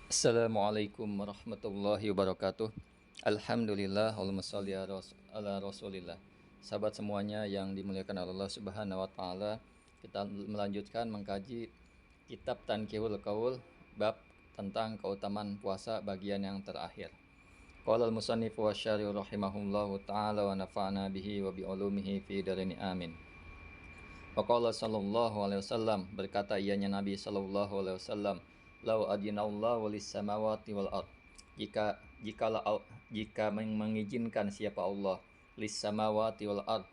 Assalamualaikum warahmatullahi wabarakatuh. Alhamdulillah, Allahumma sholli ala Rasulillah. Sahabat semuanya yang dimuliakan Allah Subhanahu wa taala, kita melanjutkan mengkaji kitab Tanqihul Qaul bab tentang keutamaan puasa bagian yang terakhir. Qala al-musannif wa syarih rahimahullahu taala wa nafa'na bihi wa bi ulumihi fi darini amin. Wa qala sallallahu alaihi wasallam, berkata ianya Nabi sallallahu alaihi wasallam, lau adinallahu lis samawati wal ard, jika mengizinkan siapa Allah lis samawati wal ard,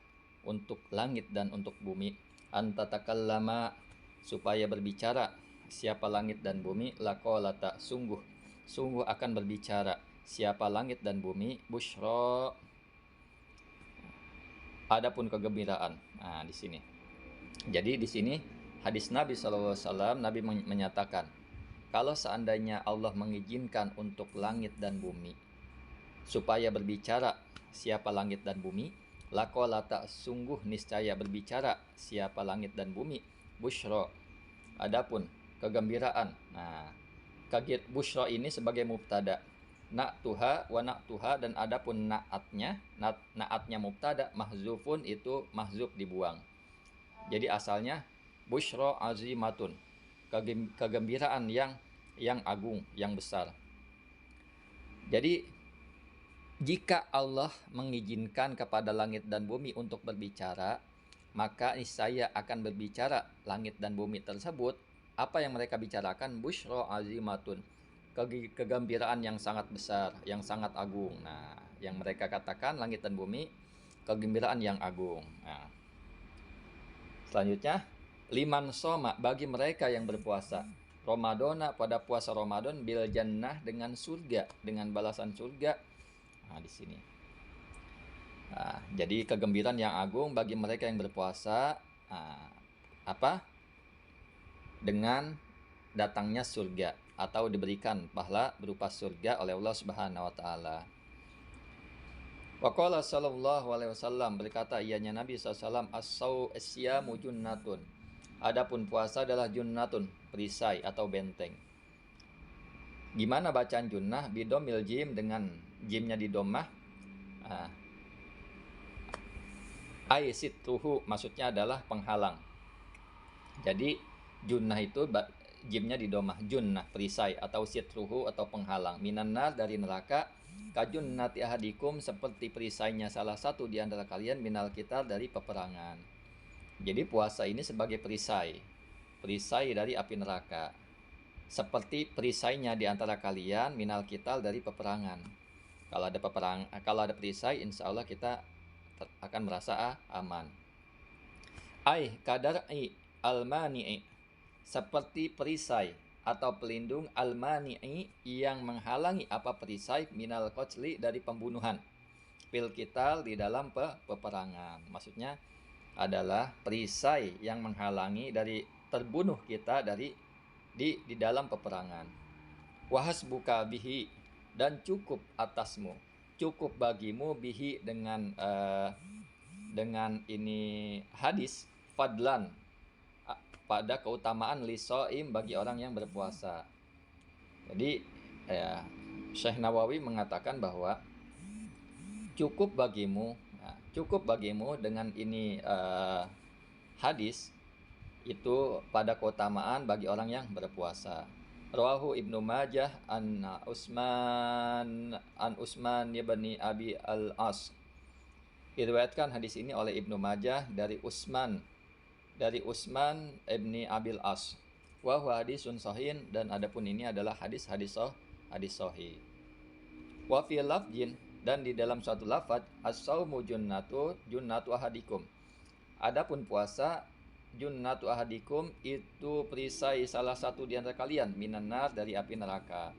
untuk langit dan untuk bumi, anta takallama, supaya berbicara siapa langit dan bumi, laqalata, sungguh akan berbicara siapa langit dan bumi, busyra, adapun kegembiraan. Nah, di sini. Jadi di sini hadis Nabi SAW, Nabi menyatakan, kalau seandainya Allah mengizinkan untuk langit dan bumi supaya berbicara siapa langit dan bumi, laqalata, sungguh niscaya berbicara siapa langit dan bumi, busyra, adapun kegembiraan. Nah, kaget busyra ini sebagai mubtada, na'tuha wa na'tuha, dan adapun naatnya mubtada, mahzufun itu mahzuf dibuang. Jadi asalnya busyra azimatun, kegembiraan yang agung, yang besar. Jadi jika Allah mengizinkan kepada langit dan bumi untuk berbicara, maka niscaya akan berbicara langit dan bumi tersebut. Apa yang mereka bicarakan? Busyra azimatun, kegembiraan yang sangat besar, yang sangat agung. Nah, yang mereka katakan langit dan bumi, kegembiraan yang agung. Nah, selanjutnya, liman soma, bagi mereka yang berpuasa Ramadana, pada puasa Ramadan, bil jannah, dengan surga, dengan balasan surga. Nah, di sini. Nah, jadi kegembiraan yang agung bagi mereka yang berpuasa, apa? Dengan datangnya surga, atau diberikan pahala berupa surga oleh Allah Subhanahu wa taala. Wa qala sallallahu alaihi wasallam, berkata ianya Nabi SAW, as-siyamu junnatun, adapun puasa adalah junnatun, perisai atau benteng. Gimana bacaan junnah? Bidomil jim, dengan jimnya di domah. Aisitruhu, maksudnya adalah penghalang. Jadi junnah itu jimnya di domah, junnah perisai, atau sitruhu atau penghalang, minannar, dari neraka, kajunnati ahadikum, seperti perisainya salah satu di antara kalian, minal qital, dari peperangan. Jadi puasa ini sebagai perisai dari api neraka, seperti perisainya di antara kalian, minal qital, dari peperangan. Kalau ada perisai, insya Allah kita akan merasa aman. Kadar'i almani'i, seperti perisai atau pelindung, almani'i, yang menghalangi apa perisai, minal qatli, dari pembunuhan, fil qital, di dalam peperangan. Maksudnya adalah perisai yang menghalangi dari terbunuh kita di dalam peperangan. Wahasbuka bihi, dan cukup atasmu, cukup bagimu, bihi, dengan ini hadis, fadlan, pada keutamaan, lisoim, bagi orang yang berpuasa. Jadi Syekh Nawawi mengatakan bahwa cukup bagimu dengan ini hadis itu pada keutamaan bagi orang yang berpuasa. Rawahu Ibnu Majah an Usman ibni Abi al-As. Diriwayatkan hadis ini oleh Ibnu Majah dari Usman ibni Abil As. Wa huwa hadisun sahih, dan adapun ini adalah hadis sahih. Wa fi lafzin, dan di dalam suatu lafaz, as-saumu junnatu ahadikum, adapun puasa junnatu ahadikum, itu perisai salah satu di antara kalian, minan nar, dari api neraka.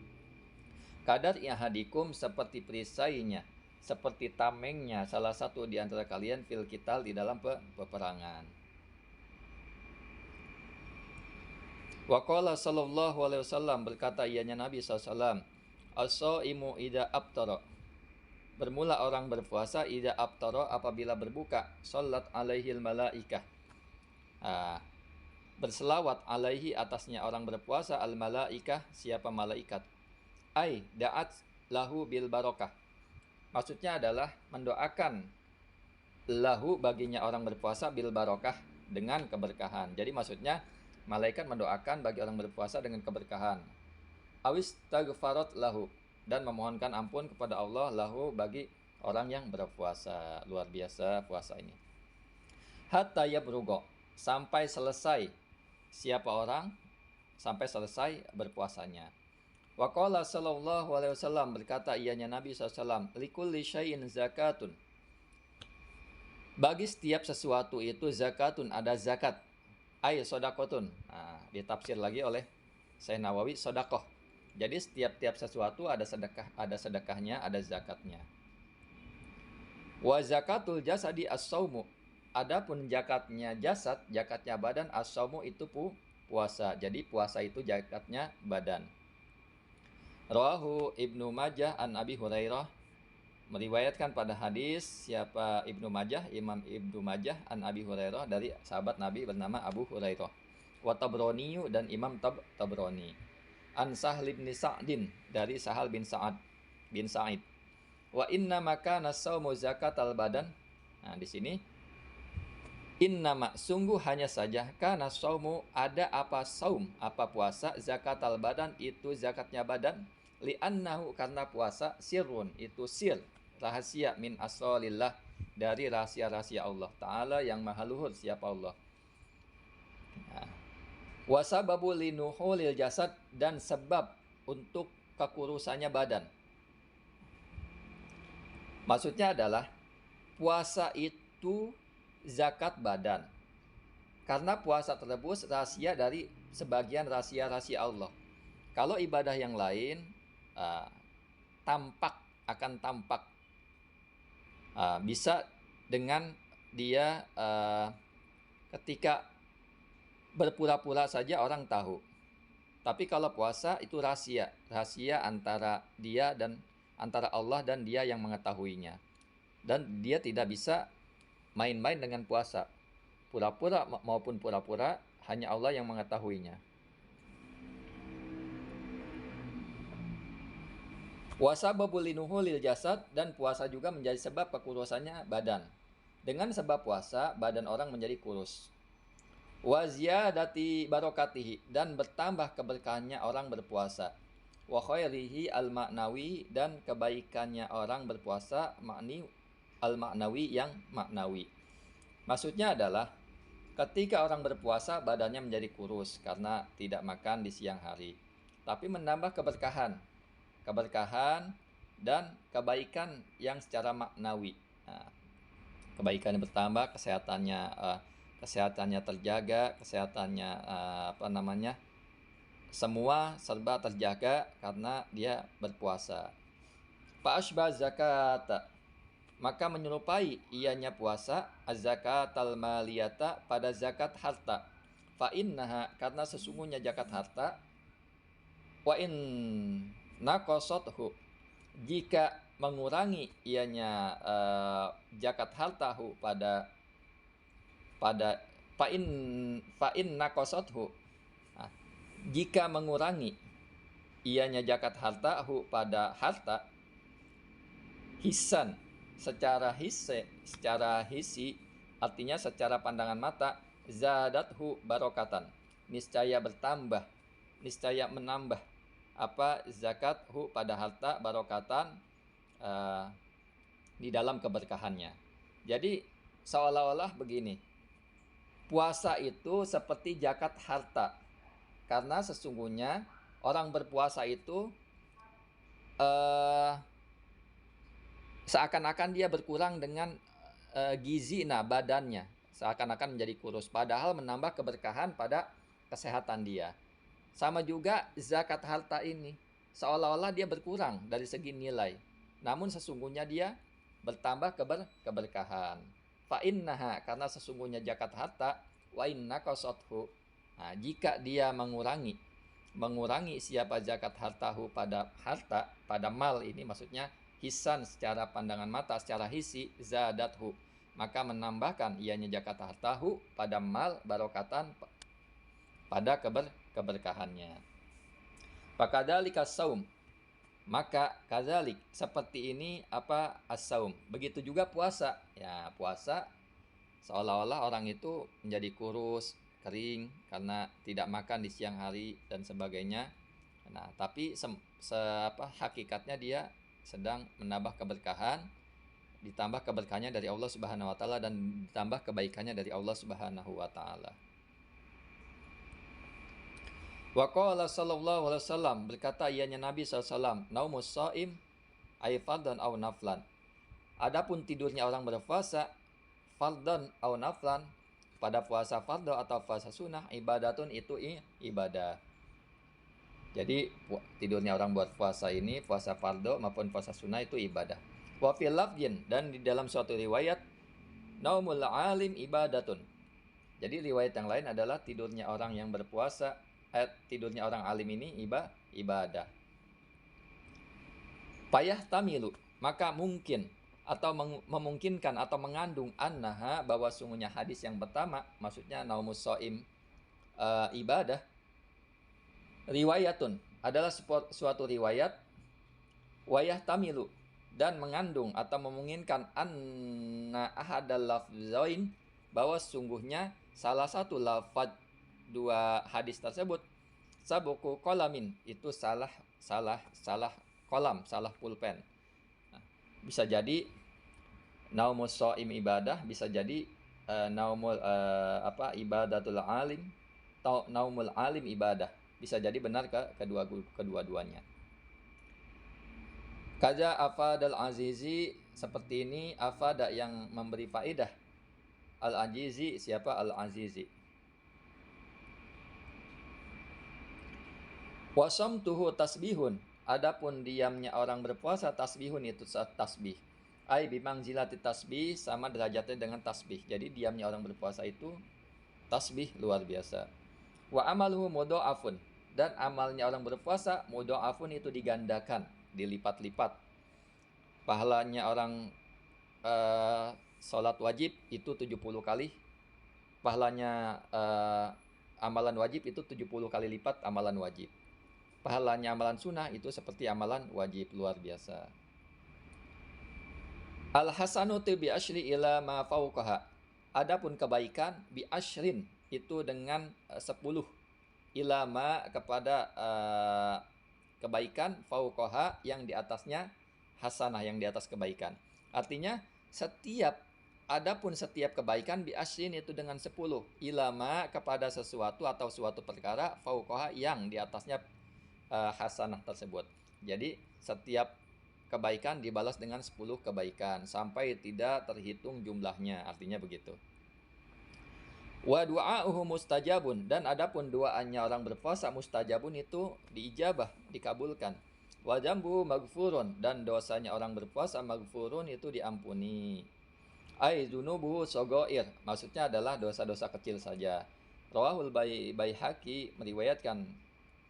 Kadar ahadikum, seperti perisainya, seperti tamengnya salah satu di antara kalian, fil qital, di dalam peperangan. Wa qala sallallahu alaihi wasallam, berkata ianya Nabi SAW, as-shaimu idza aftara, bermula orang berpuasa, idza aftara, apabila berbuka, shallat alaihil malaikah, berselawat alaihi, atasnya orang berpuasa, al malaikah, siapa malaikat, Ai da'at lahu bil barokah. Maksudnya adalah mendoakan lahu baginya orang berpuasa bil barokah dengan keberkahan. Jadi maksudnya malaikat mendoakan bagi orang berpuasa dengan keberkahan. Awis tagfarat lahu, dan memohonkan ampun kepada Allah lahu bagi orang yang berpuasa. Luar biasa puasa ini. Hatta yabrugo, sampai selesai. Siapa orang? Sampai selesai berpuasanya. Wa qala sallallahu alaihi wasallam, berkata ianya Nabi SAW, likulli syai'in zakatun. Bagi setiap sesuatu itu zakatun, ada zakat. Ay sodakotun. Nah, ditafsir lagi oleh Syekh Nawawi sodakoh. Jadi setiap sesuatu ada sedekahnya, ada zakatnya. Wa zakatul jasadi as-saumu. Adapun zakatnya jasad, zakatnya badan, as-saumu itu puasa. Jadi puasa itu zakatnya badan. Rawahu Ibnu Majah an Abi Hurairah, meriwayatkan pada hadis siapa Ibnu Majah, Imam Ibnu Majah an Abi Hurairah, dari sahabat Nabi bernama Abu Hurairah. Wa Tabrani, dan Imam Tabrani. An Sahl bin Sa'din, dari Sahal bin Sa'id. Wa inna maka nasaumu zakat al badan. Nah, di sini innama, sungguh hanya saja, kana saumu, ada apa saum, apa puasa, zakat al badan, itu zakatnya badan, li'annahu, karena puasa, sirrun, itu sir, rahasia, min asrolillah, dari rahasia-rahasia Allah Ta'ala yang maha luhur, siapa Allah. Nah, wasababu linuhulil jasad, dan sebab untuk kekurusannya badan. Maksudnya adalah puasa itu zakat badan, karena puasa tersebut rahasia dari sebagian rahasia-rahasia Allah. Kalau ibadah yang lain akan tampak, bisa dengan dia ketika berpura-pura saja orang tahu. Tapi kalau puasa itu rahasia antara dia dan antara Allah dan dia yang mengetahuinya. Dan dia tidak bisa main-main dengan puasa. Pura-pura maupun pura-pura, hanya Allah yang mengetahuinya. Wasababu linuhulil jasad, dan puasa juga menjadi sebab kekurusannya badan. Dengan sebab puasa, badan orang menjadi kurus. Wa ziyadati barokatihi, dan bertambah keberkahannya orang berpuasa. Wa khairihi al-ma'nawi, dan kebaikannya orang berpuasa al-ma'nawi, yang maknawi. Maksudnya adalah ketika orang berpuasa badannya menjadi kurus karena tidak makan di siang hari, tapi menambah keberkahan dan kebaikan yang secara maknawi. Nah, kebaikannya bertambah, kesehatannya terjaga, semua serba terjaga karena dia berpuasa. Fa'ashbah zakat, maka menyerupai ianya puasa az-zakatal maliyata, pada zakat harta. Fa'innaha, karena sesungguhnya zakat harta, wa in naqasathu, jika mengurangi ianya zakat hartahu pada fa'in naqasathu, jika mengurangi ianya zakat hartahu pada harta, hisan, secara hisi, artinya secara pandangan mata, zadathu barokatan, niscaya menambah apa zakathu pada harta, barokatan di dalam keberkahannya. Jadi seolah-olah begini, puasa itu seperti zakat harta, karena sesungguhnya orang berpuasa itu seakan-akan dia berkurang dengan gizi badannya, seakan-akan menjadi kurus, padahal menambah keberkahan pada kesehatan dia. Sama juga zakat harta ini, seolah-olah dia berkurang dari segi nilai, namun sesungguhnya dia bertambah keberkahan. Fa'innaha, karena sesungguhnya zakat harta, wa inna qasathu, jika dia mengurangi siapa zakat hartahu pada harta, pada mal ini maksudnya hisan, secara pandangan mata, secara hisi, zadathu, maka menambahkan ianya zakat hartahu pada mal, barokatan, pada keberkahannya. Fakadzalika saum, Maka kadzalik, seperti ini apa as-saum. Begitu juga puasa. Ya, puasa seolah-olah orang itu menjadi kurus, kering karena tidak makan di siang hari dan sebagainya. Nah, tapi hakikatnya dia sedang menambah keberkahan, ditambah keberkahannya dari Allah Subhanahu wa taala dan ditambah kebaikannya dari Allah Subhanahu wa taala. Wa qala sallallahu alaihi wasallam, berkata ianya Nabi SAW, naumus shaim ay fardhan aw naflan. Adapun tidurnya orang berpuasa fardhan aw naflan, pada puasa fardhu atau puasa sunnah, ibadatun itu ibadah. Jadi tidurnya orang buat puasa ini, puasa fardhu maupun puasa sunnah itu ibadah. Wa fil lafdhin, dan di dalam suatu riwayat, naumul alim ibadatun. Jadi riwayat yang lain adalah tidurnya orang yang berpuasa, tidurnya orang alim ini ibadah. Payah tamilu, maka mungkin atau memungkinkan atau mengandung annaha, bahwa sungguhnya hadis yang pertama, maksudnya naumus shaim ibadah, riwayatun adalah suatu riwayat, wayah tamilu, dan mengandung atau memungkinkan anna ahadal lafzain, bahwa sungguhnya salah satu lafaz dua hadis tersebut, sabuku kolamin, itu salah kolam, salah pulpen. Nah, bisa jadi naumus shaim ibadah, bisa jadi naumul ibadatul alim, atau naumul alim ibadah, bisa jadi benar kedua-duanya. Kaja afadal azizi, seperti ini afada yang memberi faedah. Al azizi, siapa al azizi? Wasamtuhu tasbihun, adapun diamnya orang berpuasa tasbihun, itu tasbih. Ai bimangzilati tasbih, sama derajatnya dengan tasbih. Jadi diamnya orang berpuasa itu tasbih luar biasa. Wa amaluhu mudha'afun, dan amalnya orang berpuasa mudha'afun, itu digandakan, dilipat-lipat. Pahalanya orang sholat wajib itu 70 kali. Pahalanya amalan wajib itu 70 kali lipat amalan wajib. Pahalanya amalan sunnah itu seperti amalan wajib, luar biasa. Al-hasanatu bi asyri ila ma fauqaha. Adapun kebaikan bi asyrin, itu dengan 10 ila ma, kepada kebaikan, fauqaha, yang di atasnya, hasanah, yang di atas kebaikan. Artinya adapun setiap kebaikan bi asyrin, itu dengan 10 ila ma, kepada sesuatu atau suatu perkara, fauqaha, yang di atasnya hasanah tersebut. Jadi setiap kebaikan dibalas dengan 10 kebaikan sampai tidak terhitung jumlahnya, artinya begitu. Wa du'a'uhu mustajabun, dan adapun doanya orang berpuasa mustajabun, itu diijabah, dikabulkan. Wa dzambuhu maghfurun, dan dosanya orang berpuasa maghfurun, itu diampuni. Ai dzunubuhu shaghair, maksudnya adalah dosa-dosa kecil saja. Rawahul Baihaqi, meriwayatkan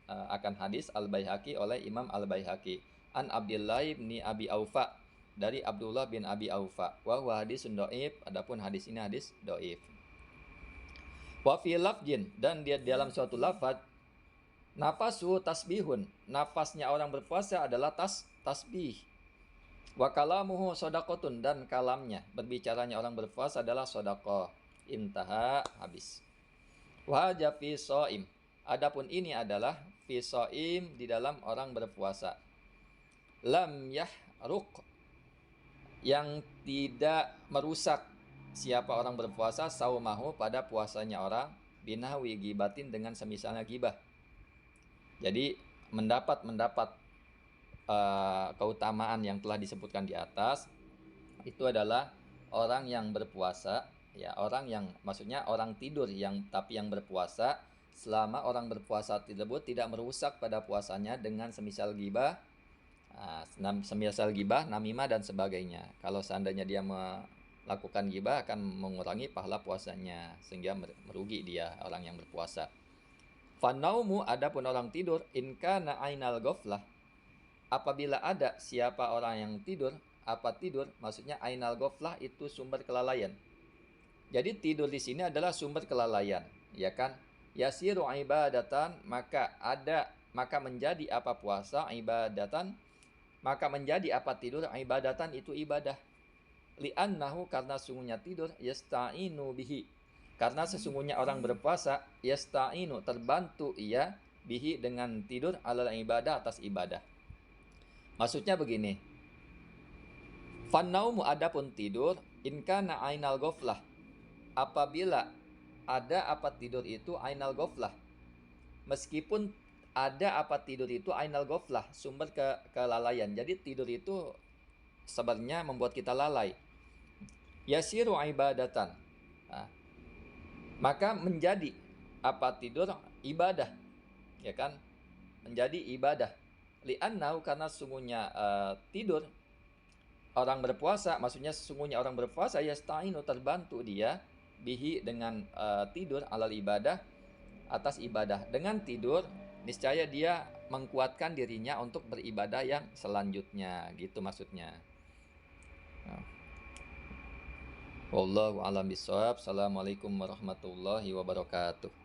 akan hadis Al-Baihaqi oleh Imam Al-Baihaqi an Abdullah bin Abi Aufa, dari Abdullah bin Abi Aufa, wa huwa hadisun dhaif, adapun hadis ini hadis dhaif. Wa fi lafjin, dan dia dalam suatu lafaz, nafasu tasbihun, nafasnya orang berpuasa adalah tasbih. Wa kalamuhu shadaqatun, dan kalamnya, berbicaranya orang berpuasa adalah sedekah. Intaha, habis. Wa jafi shaim, adapun ini adalah fi shaim, di dalam orang berpuasa. Lam yahruq, yang tidak merusak siapa orang berpuasa, saumahu, pada puasanya orang, binahwi gibatin, dengan semisalnya gibah. Jadi mendapat keutamaan yang telah disebutkan di atas, itu adalah orang yang berpuasa, ya, orang yang, maksudnya orang tidur tapi yang berpuasa, selama orang berpuasa tersebut tidak merusak pada puasanya dengan semisal gibah, namimah dan sebagainya. Kalau seandainya dia melakukan gibah, akan mengurangi pahala puasanya, sehingga merugi dia orang yang berpuasa. Fanaumu, adapun orang tidur, in kana ainal ghaflah, apabila ada siapa orang yang tidur, maksudnya ainal ghaflah itu sumber kelalaian. Jadi tidur di sini adalah sumber kelalaian, ya kan? Yasiru ibadatan, maka menjadi apa puasa, ibadatan, maka menjadi apa tidur ibadatan itu ibadah. Li'annahu karena sungguhnya tidur yasta'inu bihi. Karena sesungguhnya orang berpuasa yasta'inu terbantu ia bihi dengan tidur alal ibadah atas ibadah. Maksudnya begini. Fannaumu adapun tidur in kana ainal ghaflah. Apabila ada apa tidur itu ainal ghaflah. Meskipun ada apa tidur itu ainal ghaflah, sumber kelalaian. Jadi tidur itu sebenarnya membuat kita lalai. Yasiru ibadatan. Nah, maka menjadi apa tidur ibadah, ya kan? Menjadi ibadah. Li'annahu karena sungguhnya tidur orang berpuasa, maksudnya sesungguhnya orang berpuasa yasta'inu terbantu dia bihi dengan tidur alal ibadah atas ibadah. Dengan tidur niscaya dia mengkuatkan dirinya untuk beribadah yang selanjutnya, gitu maksudnya. Nah. Wallahu a'lam bishawab. Assalamualaikum warahmatullahi wabarakatuh.